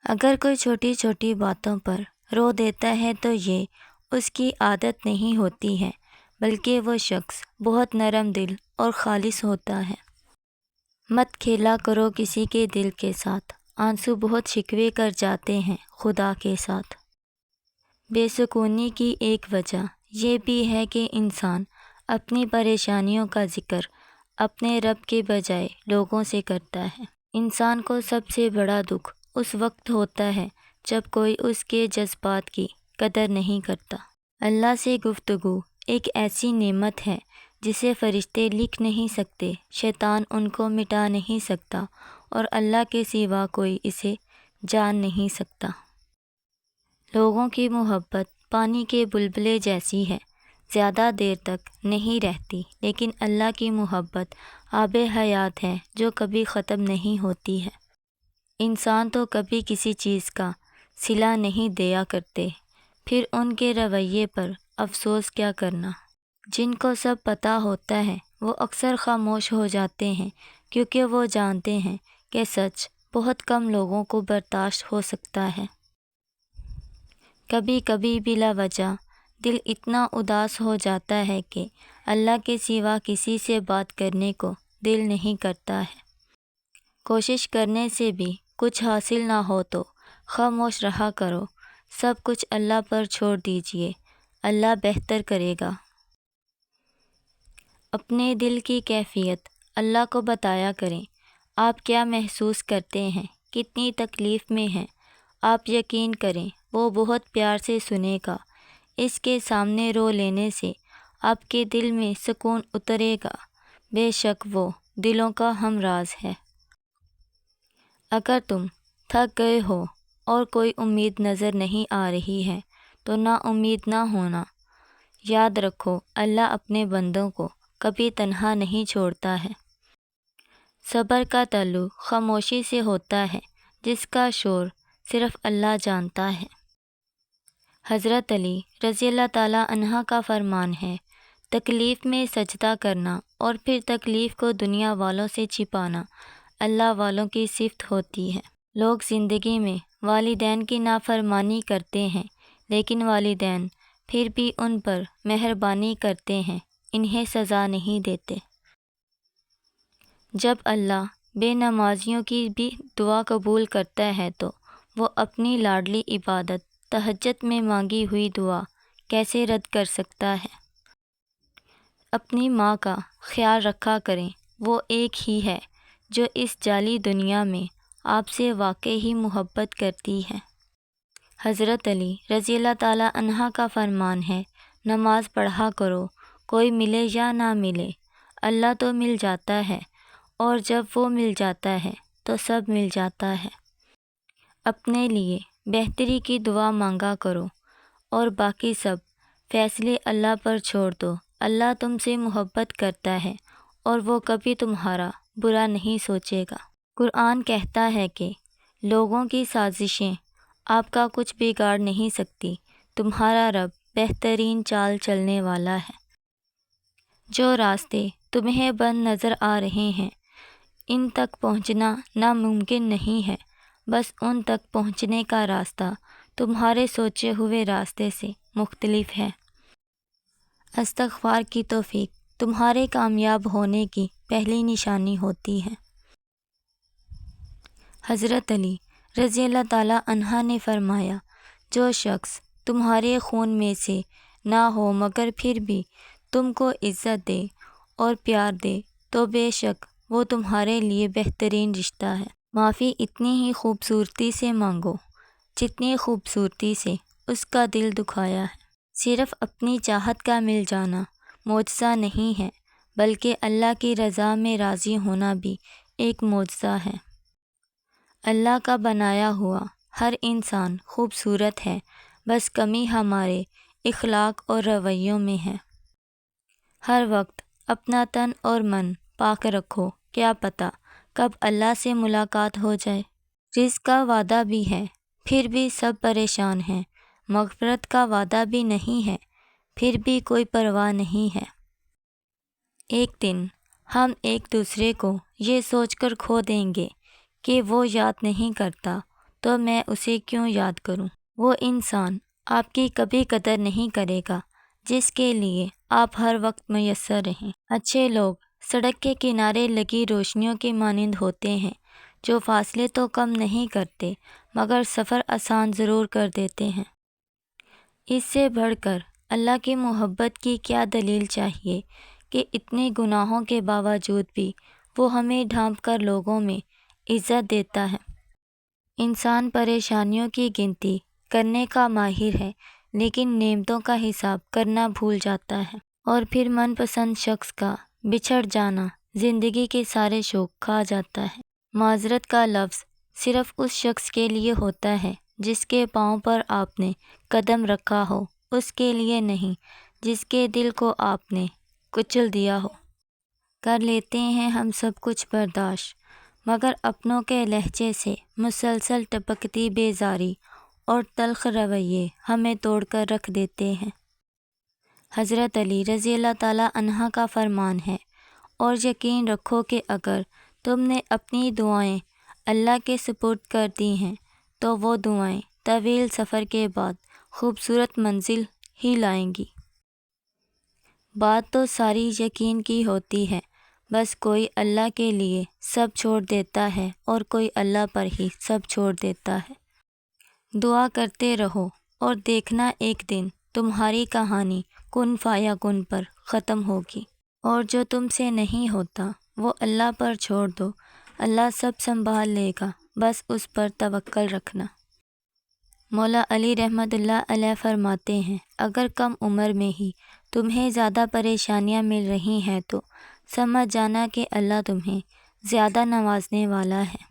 اگر کوئی چھوٹی چھوٹی باتوں پر رو دیتا ہے تو یہ اس کی عادت نہیں ہوتی ہے، بلکہ وہ شخص بہت نرم دل اور خالص ہوتا ہے۔ مت کھیلا کرو کسی کے دل کے ساتھ، آنسو بہت شکوے کر جاتے ہیں خدا کے ساتھ۔ بے سکونی کی ایک وجہ یہ بھی ہے کہ انسان اپنی پریشانیوں کا ذکر اپنے رب کے بجائے لوگوں سے کرتا ہے۔ انسان کو سب سے بڑا دکھ اس وقت ہوتا ہے جب کوئی اس کے جذبات کی قدر نہیں کرتا۔ اللہ سے گفتگو ایک ایسی نعمت ہے جسے فرشتے لکھ نہیں سکتے، شیطان ان کو مٹا نہیں سکتا، اور اللہ کے سوا کوئی اسے جان نہیں سکتا۔ لوگوں کی محبت پانی کے بلبلے جیسی ہے، زیادہ دیر تک نہیں رہتی، لیکن اللہ کی محبت آب حیات ہے جو کبھی ختم نہیں ہوتی ہے۔ انسان تو کبھی کسی چیز کا صلہ نہیں دیا کرتے، پھر ان کے رویے پر افسوس کیا کرنا۔ جن کو سب پتہ ہوتا ہے وہ اکثر خاموش ہو جاتے ہیں، کیونکہ وہ جانتے ہیں کہ سچ بہت کم لوگوں کو برداشت ہو سکتا ہے۔ کبھی کبھی بلا وجہ دل اتنا اداس ہو جاتا ہے کہ اللہ کے سوا کسی سے بات کرنے کو دل نہیں کرتا ہے۔ کوشش کرنے سے بھی کچھ حاصل نہ ہو تو خاموش رہا کرو، سب کچھ اللہ پر چھوڑ دیجئے، اللہ بہتر کرے گا۔ اپنے دل کی کیفیت اللہ کو بتایا کریں۔ آپ کیا محسوس کرتے ہیں، کتنی تکلیف میں ہیں، آپ یقین کریں وہ بہت پیار سے سنے گا۔ اس کے سامنے رو لینے سے آپ کے دل میں سکون اترے گا، بے شک وہ دلوں کا ہمراز ہے۔ اگر تم تھک گئے ہو اور کوئی امید نظر نہیں آ رہی ہے تو نا امید نہ ہونا۔ یاد رکھو اللہ اپنے بندوں کو کبھی تنہا نہیں چھوڑتا ہے۔ صبر کا تعلق خاموشی سے ہوتا ہے، جس کا شور صرف اللہ جانتا ہے۔ حضرت علی رضی اللہ تعالیٰ عنہ کا فرمان ہے، تکلیف میں سجدہ کرنا اور پھر تکلیف کو دنیا والوں سے چھپانا اللہ والوں کی صفت ہوتی ہے۔ لوگ زندگی میں والدین کی نافرمانی کرتے ہیں، لیکن والدین پھر بھی ان پر مہربانی کرتے ہیں، انہیں سزا نہیں دیتے۔ جب اللہ بے نمازیوں کی بھی دعا قبول کرتا ہے تو وہ اپنی لاڈلی عبادت تہجد میں مانگی ہوئی دعا کیسے رد کر سکتا ہے؟ اپنی ماں کا خیال رکھا کریں، وہ ایک ہی ہے جو اس جعلی دنیا میں آپ سے واقعی ہی محبت کرتی ہے۔ حضرت علی رضی اللہ تعالیٰ عنہ کا فرمان ہے، نماز پڑھا کرو، کوئی ملے یا نہ ملے، اللہ تو مل جاتا ہے، اور جب وہ مل جاتا ہے تو سب مل جاتا ہے۔ اپنے لیے بہتری کی دعا مانگا کرو اور باقی سب فیصلے اللہ پر چھوڑ دو۔ اللہ تم سے محبت کرتا ہے اور وہ کبھی تمہارا برا نہیں سوچے گا۔ قرآن کہتا ہے کہ لوگوں کی سازشیں آپ کا کچھ بگاڑ نہیں سکتی، تمہارا رب بہترین چال چلنے والا ہے۔ جو راستے تمہیں بند نظر آ رہے ہیں، ان تک پہنچنا ناممکن نہیں ہے، بس ان تک پہنچنے کا راستہ تمہارے سوچے ہوئے راستے سے مختلف ہے۔ استغفار کی توفیق تمہارے کامیاب ہونے کی پہلی نشانی ہوتی ہے۔ حضرت علی رضی اللہ تعالیٰ عنہ نے فرمایا، جو شخص تمہارے خون میں سے نہ ہو مگر پھر بھی تم کو عزت دے اور پیار دے تو بے شک وہ تمہارے لیے بہترین رشتہ ہے۔ معافی اتنی ہی خوبصورتی سے مانگو جتنی خوبصورتی سے اس کا دل دکھایا ہے۔ صرف اپنی چاہت کا مل جانا معجزہ نہیں ہے، بلکہ اللہ کی رضا میں راضی ہونا بھی ایک معجزہ ہے۔ اللہ کا بنایا ہوا ہر انسان خوبصورت ہے، بس کمی ہمارے اخلاق اور رویوں میں ہے۔ ہر وقت اپنا تن اور من پاک رکھو، کیا پتہ کب اللہ سے ملاقات ہو جائے۔ رزق کا وعدہ بھی ہے، پھر بھی سب پریشان ہیں، مغفرت کا وعدہ بھی نہیں ہے، پھر بھی کوئی پرواہ نہیں ہے۔ ایک دن ہم ایک دوسرے کو یہ سوچ کر کھو دیں گے کہ وہ یاد نہیں کرتا تو میں اسے کیوں یاد کروں۔ وہ انسان آپ کی کبھی قدر نہیں کرے گا جس کے لیے آپ ہر وقت میسر رہیں۔ اچھے لوگ سڑک کے کنارے لگی روشنیوں کی مانند ہوتے ہیں جو فاصلے تو کم نہیں کرتے مگر سفر آسان ضرور کر دیتے ہیں۔ اس سے بڑھ کر اللہ کی محبت کی کیا دلیل چاہیے کہ اتنے گناہوں کے باوجود بھی وہ ہمیں ڈھانپ کر لوگوں میں عزت دیتا ہے۔ انسان پریشانیوں کی گنتی کرنے کا ماہر ہے لیکن نعمتوں کا حساب کرنا بھول جاتا ہے، اور پھر من پسند شخص کا بچھڑ جانا زندگی کے سارے شوق کھا جاتا ہے۔ معذرت کا لفظ صرف اس شخص کے لیے ہوتا ہے جس کے پاؤں پر آپ نے قدم رکھا ہو، اس کے لیے نہیں جس کے دل کو آپ نے کچل دیا ہو۔ کر لیتے ہیں ہم سب کچھ برداشت، مگر اپنوں کے لہجے سے مسلسل ٹپکتی بیزاری اور تلخ رویے ہمیں توڑ کر رکھ دیتے ہیں۔ حضرت علی رضی اللہ تعالیٰ عنہ کا فرمان ہے، اور یقین رکھو کہ اگر تم نے اپنی دعائیں اللہ کے سپرد کر دی ہیں تو وہ دعائیں طویل سفر کے بعد خوبصورت منزل ہی لائیں گی۔ بات تو ساری یقین کی ہوتی ہے، بس کوئی اللہ کے لیے سب چھوڑ دیتا ہے اور کوئی اللہ پر ہی سب چھوڑ دیتا ہے۔ دعا کرتے رہو اور دیکھنا ایک دن تمہاری کہانی کن فیکون پر ختم ہوگی، اور جو تم سے نہیں ہوتا وہ اللہ پر چھوڑ دو، اللہ سب سنبھال لے گا، بس اس پر توکل رکھنا۔ مولا علی رحمۃ اللہ علیہ فرماتے ہیں، اگر کم عمر میں ہی تمہیں زیادہ پریشانیاں مل رہی ہیں تو سمجھ جانا کہ اللہ تمہیں زیادہ نوازنے والا ہے۔